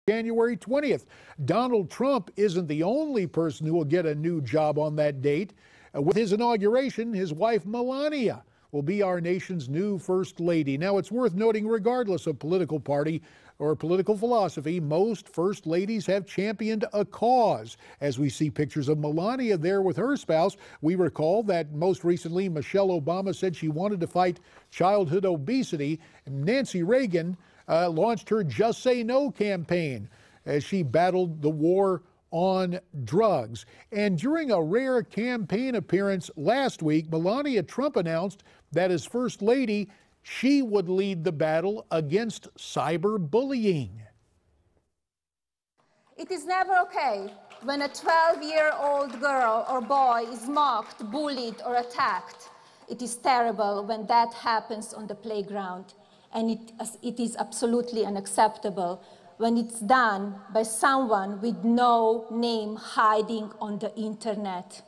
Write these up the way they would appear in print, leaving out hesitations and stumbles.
January 20th. Donald Trump isn't the only person who will get a new job on that date. With his inauguration, his wife Melania will be our nation's new First Lady. Now, it's worth noting, regardless of political party or political philosophy, most First Ladies have championed a cause. As we see pictures of Melania there with her spouse, we recall that most recently Michelle Obama said she wanted to fight childhood obesity. Nancy Reagan launched her Just Say No campaign as she battled the war on drugs. And during a rare campaign appearance last week, Melania Trump announced that as First Lady, she would lead the battle against cyberbullying. It is never okay when a 12-year-old girl or boy is mocked, bullied, or attacked. It is terrible when that happens on the playground. And it is absolutely unacceptable when it's done by someone with no name hiding on the internet.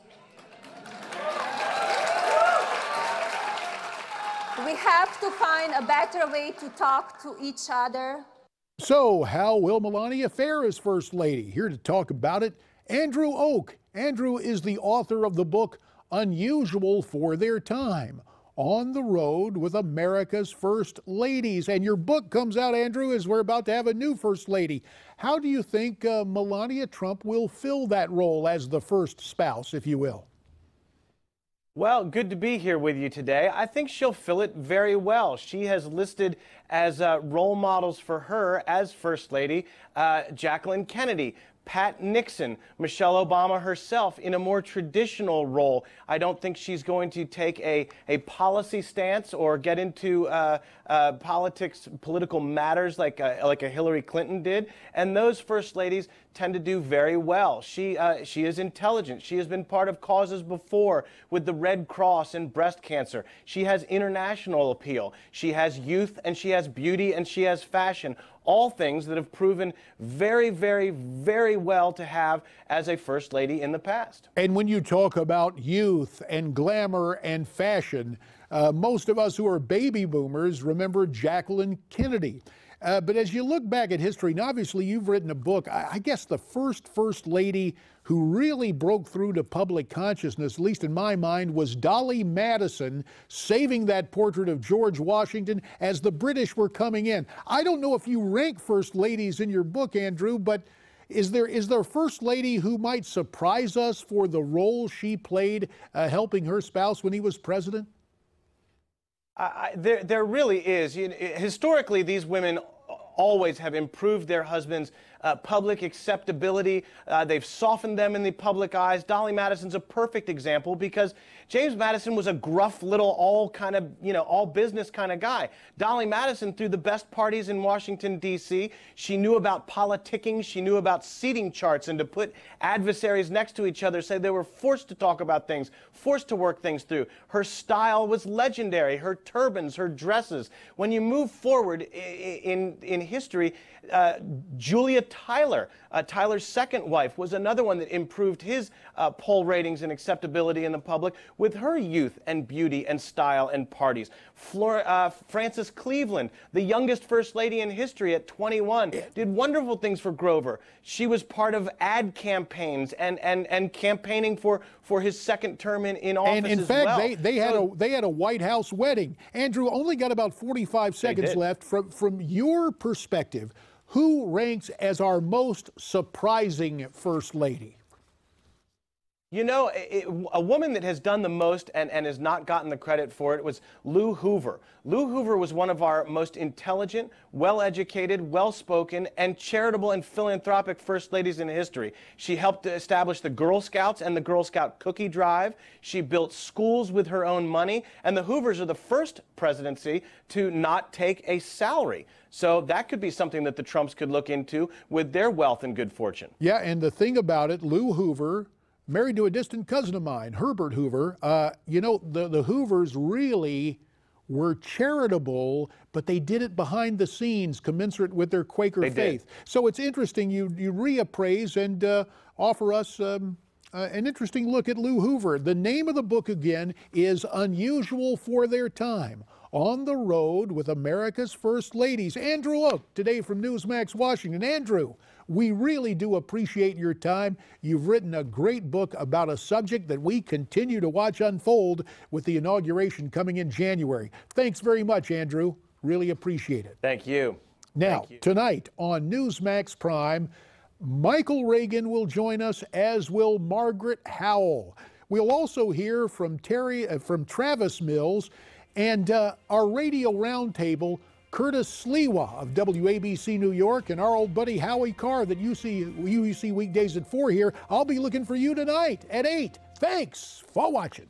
We have to find a better way to talk to each other. So, how will Melania fare as First Lady? Here to talk about it, Andrew Oak. Andrew is the author of the book Unusual for Their Time: On the Road with America's First Ladies. And your book comes out, Andrew, as we're about to have a new First Lady. How do you think Melania Trump will fill that role as the first spouse, if you will? Well, good to be here with you today. I think she'll fill it very well. She has listed as role models for her as First Lady Jacqueline Kennedy, Pat Nixon, Michelle Obama herself in a more traditional role. I don't think she's going to take a policy stance or get into political matters like a Hillary Clinton did. And those First Ladies tend to do very well. She is intelligent. She has been part of causes before with the Red Cross and breast cancer. She has international appeal. She has youth, and she has beauty, and she has fashion. All things that have proven very, very, very well to have as a First Lady in the past. And when you talk about youth and glamour and fashion, most of us who are baby boomers remember Jacqueline Kennedy. But as you look back at history, and obviously you've written a book, I guess the First Lady who really broke through to public consciousness, at least in my mind, was Dolly Madison, saving that portrait of George Washington as the British were coming in. I don't know if you rank First Ladies in your book, Andrew, but is there a First Lady who might surprise us for the role she played helping her spouse when he was president? There really is. Historically, these women always have improved their husbands' public acceptability. They've softened them in the public eyes. Dolly Madison's a perfect example because James Madison was a gruff little all business kind of guy. Dolly Madison threw the best parties in Washington, D.C. She knew about politicking. She knew about seating charts and to put adversaries next to each other, so they were forced to talk about things, forced to work things through. Her style was legendary. Her turbans, her dresses. When you move forward in history, Julia Tyler, Tyler's second wife, was another one that improved his poll ratings and acceptability in the public with her youth and beauty and style and parties. Frances Cleveland, the youngest First Lady in history at 21, did wonderful things for Grover. She was part of ad campaigns and campaigning for his second term in office and in as fact, well. they had a White House wedding. Andrew, only got about 45 seconds left. From your perspective, who ranks as our most surprising First Lady? You know, a woman that has done the most and has not gotten the credit for it was Lou Hoover. Lou Hoover was one of our most intelligent, well-educated, well-spoken, and charitable and philanthropic First Ladies in history. She helped to establish the Girl Scouts and the Girl Scout Cookie Drive. She built schools with her own money. And the Hoovers are the first presidency to not take a salary. So that could be something that the Trumps could look into with their wealth and good fortune. Yeah, and the thing about it, Lou Hoover, married to a distant cousin of mine, Herbert Hoover. You know, the Hoovers really were charitable, but they did it behind the scenes, commensurate with their Quaker faith. So it's interesting you reappraise and offer us an interesting look at Lou Hoover. The name of the book, again, is Unusual for Their Time: on the road with America's First Ladies. Andrew Oak, today from NewsMax Washington. Andrew, we really do appreciate your time. You've written a great book about a subject that we continue to watch unfold with the inauguration coming in January. Thanks very much, Andrew. Really appreciate it. Thank you. Now, Thank you. Tonight on Newsmax Prime, Michael Reagan will join us, as will Margaret Howell. We'll also hear from Travis Mills, and our radio roundtable, Curtis Sliwa of WABC New York, and our old buddy Howie Carr that you see weekdays at 4 here. I'll be looking for you tonight at 8. Thanks for watching.